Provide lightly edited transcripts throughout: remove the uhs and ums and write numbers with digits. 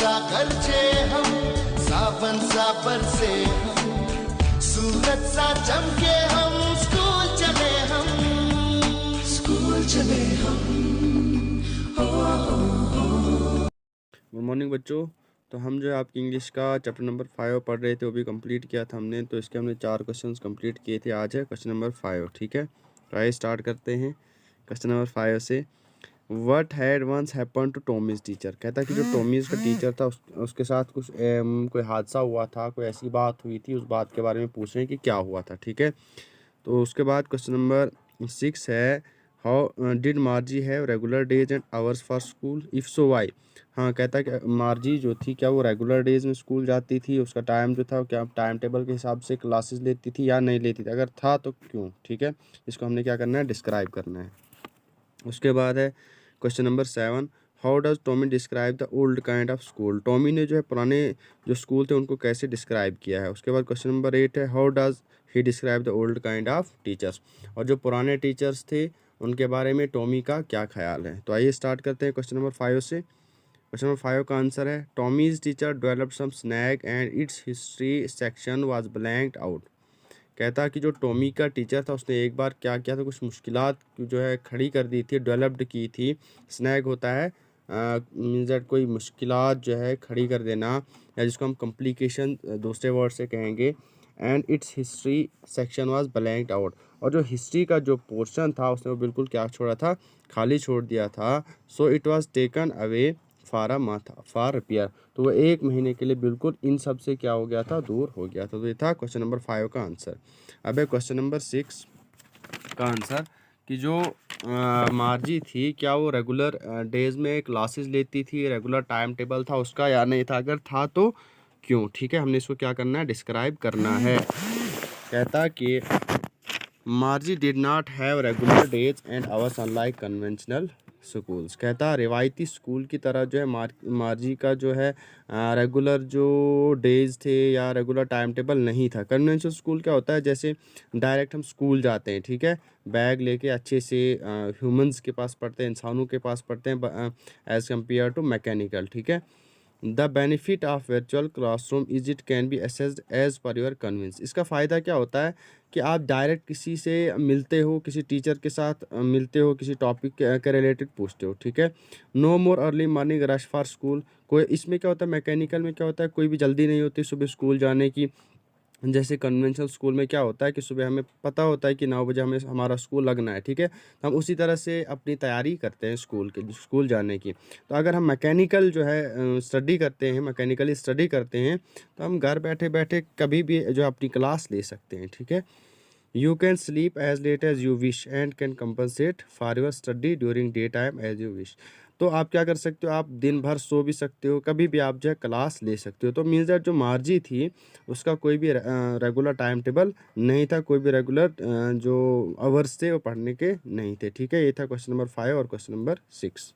सा गरजे हम, सावन सा बरसे हम, सूरज सा चमके हम, स्कूल चले हम, स्कूल चले हम। गुड मॉर्निंग बच्चों। तो हम जो है आपकी इंग्लिश का चैप्टर नंबर 5 पढ़ रहे थे, वो भी कंप्लीट किया था हमने। तो इसके हमने 4 क्वेश्चंस कंप्लीट किए थे। आज है क्वेश्चन नंबर 5, ठीक है। तो आइए स्टार्ट करते हैं क्वेश्चन नंबर 5 से। What had once happen to Tommy's teacher. कहता है कि जो टॉमीज का टीचर था उसके साथ कुछ कोई हादसा हुआ था, कोई ऐसी बात हुई थी, उस बात के बारे में पूछ रहे हैं कि क्या हुआ था, ठीक है। तो उसके बाद क्वेश्चन नंबर 6 है, how did Margie have regular days and hours for school, if so why. हाँ, कहता है कि मार्जी जो थी क्या वो रेगुलर डेज में स्कूल जाती थी, उसका टाइम जो था क्या टाइम टेबल के हिसाब से क्लासेस लेती थी या नहीं लेती थी, अगर था तो क्यों, ठीक है। इसको हमने क्या करना है, डिस्क्राइब करना है। उसके बाद है question number 7, how does Tommy describe the old kind of school. Tommy ने जो है पुराने जो स्कूल थे उनको कैसे डिस्क्राइब किया है। उसके बाद क्वेश्चन नंबर 8 है, how does he describe the old kind of teachers. और जो पुराने टीचर्स थे उनके बारे में टॉमी का क्या ख्याल है। तो आइए स्टार्ट करते हैं क्वेश्चन नंबर 5 से। क्वेश्चन नंबर 5 का आंसर है, Tommy's teacher developed some snag and its history section was blanked out. कहता कि जो टॉमी का टीचर था उसने एक बार क्या किया था, कुछ मुश्किलात जो है खड़ी कर दी थी, डेवलप्ड की थी। स्नैग होता है मीन्स दैट कोई मुश्किलात जो है खड़ी कर देना, या जिसको हम कॉम्प्लिकेशन दूसरे वर्ड से कहेंगे। And its history section was blanked out. और जो हिस्ट्री का जो पोर्शन था उसने वो बिल्कुल क्या छोड़ा था, खाली छोड़ दिया था। So it was taken away for a month for repair. तो वो 1 महीने के लिए बिल्कुल इन सब से क्या हो गया था, दूर हो गया था। तो ये था क्वेश्चन नंबर 5 का आंसर। अब है क्वेश्चन नंबर 6 का आंसर कि जो मार्जी थी क्या वो रेगुलर डेज में क्लासेस लेती थी, रेगुलर टाइम टेबल था उसका या नहीं था, अगर था तो क्यों, ठीक है। हमने इसको क्या करना है, डिस्क्राइब करना है। कहता कि मार्जी did not have regular days and hours unlike conventional schools. कहता रिवायती स्कूल की तरह जो है मार्जी का जो है रेगुलर जो डेज थे या रेगुलर टाइम टेबल नहीं था। कन्वेंशनल स्कूल क्या होता है, जैसे डायरेक्ट हम स्कूल जाते हैं, ठीक है, बैग लेके अच्छे से ह्यूमंस के पास पढ़ते हैं, इंसानों के पास पढ़ते हैं, एज़ कम्पेयर टू मैकेनिकल, ठीक है। The benefit of virtual classroom is it can be assessed as per your convenience. इसका फ़ायदा क्या होता है कि आप डायरेक्ट किसी से मिलते हो, किसी टीचर के साथ मिलते हो, किसी टॉपिक के रिलेटेड पूछते हो, ठीक है। No more early morning rush for school. कोई इसमें क्या होता है, मैकेनिकल में क्या होता है, कोई भी जल्दी नहीं होती सुबह स्कूल जाने की। जैसे कन्वेंशनल स्कूल में क्या होता है कि सुबह हमें पता होता है कि 9 बजे हमें हमारा स्कूल लगना है, ठीक है। तो हम उसी तरह से अपनी तैयारी करते हैं स्कूल जाने की। तो अगर हम मैकेनिकल जो है स्टडी करते हैं, मैकेनिकली स्टडी करते हैं, तो हम घर बैठे बैठे कभी भी जो अपनी क्लास ले सकते हैं, ठीक है। You can sleep as late as you wish and can compensate for your study during day time as you wish. तो आप क्या कर सकते हो, आप दिन भर सो भी सकते हो, कभी भी आप जो है क्लास ले सकते हो। तो मीन्स दैट जो मार्जी थी उसका कोई भी रेगुलर टाइम टेबल नहीं था, कोई भी रेगुलर जो आवर्स थे वो पढ़ने के नहीं थे, ठीक है। ये था क्वेश्चन नंबर 5 और क्वेश्चन नंबर 6।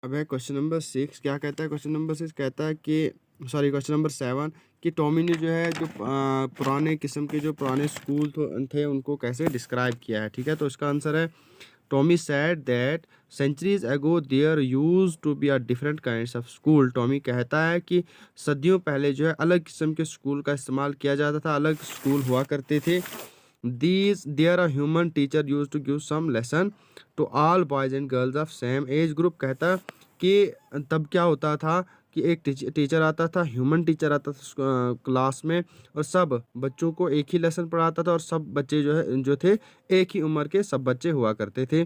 अब है क्वेश्चन नंबर 6 क्या कहता है। क्वेश्चन नंबर 6 कहता है कि क्वेश्चन नंबर 7 कि टॉमी ने जो है जो पुराने किस्म के जो पुराने स्कूल थे उनको कैसे डिस्क्राइब किया है, ठीक है। तो इसका आंसर है, Tommy said that centuries ago there use to be a different kinds of school. Tommy कहता है कि सदियों पहले जो है अलग किस्म के स्कूल का इस्तेमाल किया जाता था, अलग स्कूल हुआ करते थे। These there a human teacher used to give some lesson to all boys and girls of same age group। कहता कि तब क्या होता था कि एक टीचर आता था, ह्यूमन टीचर आता था क्लास में, और सब बच्चों को एक ही लेसन पढ़ाता था, और सब बच्चे जो थे एक ही उम्र के सब बच्चे हुआ करते थे।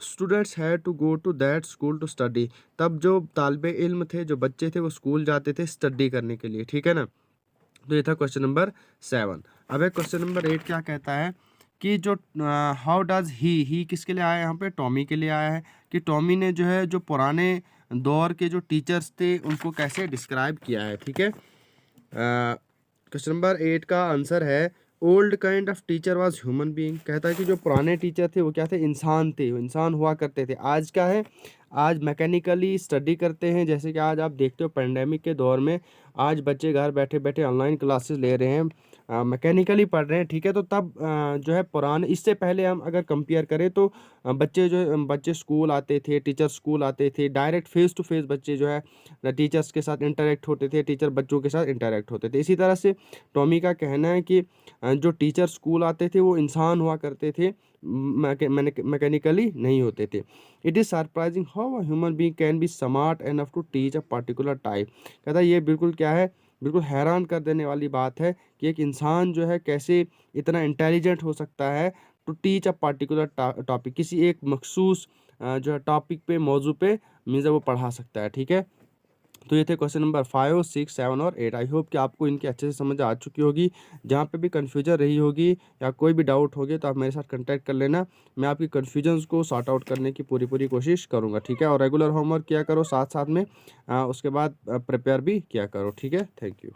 Students had to go to that school to study. तब जो तालिबे इल्म थे, जो बच्चे थे, वो स्कूल जाते थे स्टडी करने के लिए, ठीक है ना। तो ये था क्वेश्चन नंबर 7। अब है क्वेश्चन नंबर 8 क्या कहता है कि जो हाउ डज ही किसके लिए आया है, यहाँ पे टॉमी के लिए आया है, कि टॉमी ने जो है जो पुराने दौर के जो टीचर्स थे उनको कैसे डिस्क्राइब किया है, ठीक है। क्वेश्चन नंबर 8 का आंसर है, old kind of teacher was human being. कहता है कि जो पुराने टीचर थे वो क्या थे, इंसान थे, वो इंसान हुआ करते थे। आज क्या है, आज मैकेनिकली स्टडी करते हैं। जैसे कि आज आप देखते हो पेंडेमिक के दौर में आज बच्चे घर बैठे बैठे ऑनलाइन क्लासेस ले रहे हैं, मैकेनिकली पढ़ रहे हैं, ठीक है, तो तब जो है पुराने, इससे पहले हम अगर कंपेयर करें तो बच्चे स्कूल आते थे, टीचर स्कूल आते थे, डायरेक्ट फेस टू फेस बच्चे जो है टीचर्स के साथ इंटरेक्ट होते थे, टीचर बच्चों के साथ इंटरेक्ट होते थे। इसी तरह से टॉमी का कहना है कि जो टीचर स्कूल आते थे वो इंसान हुआ करते थे, मैकेनिकली नहीं होते थे। It is surprising how a human being can be smart enough to teach a particular type. कहता है ये बिल्कुल क्या है, बिल्कुल हैरान कर देने वाली बात है कि एक इंसान जो है कैसे इतना इंटेलिजेंट हो सकता है to teach a particular topic, किसी एक मखसूस जो है टॉपिक पे, मौजू पे मीन्स वो पढ़ा सकता है, ठीक है। तो ये थे क्वेश्चन नंबर 5, 6, 7 और 8। आई होप कि आपको इनकी अच्छे से समझ आ चुकी होगी। जहाँ पे भी कन्फ्यूजन रही होगी या कोई भी डाउट होगी तो आप मेरे साथ कांटेक्ट कर लेना, मैं आपकी कन्फ्यूजन्स को सॉर्ट आउट करने की पूरी कोशिश करूँगा, ठीक है। और रेगुलर होमवर्क किया करो साथ साथ में, उसके बाद प्रिपेयर भी किया करो, ठीक है। Thank you.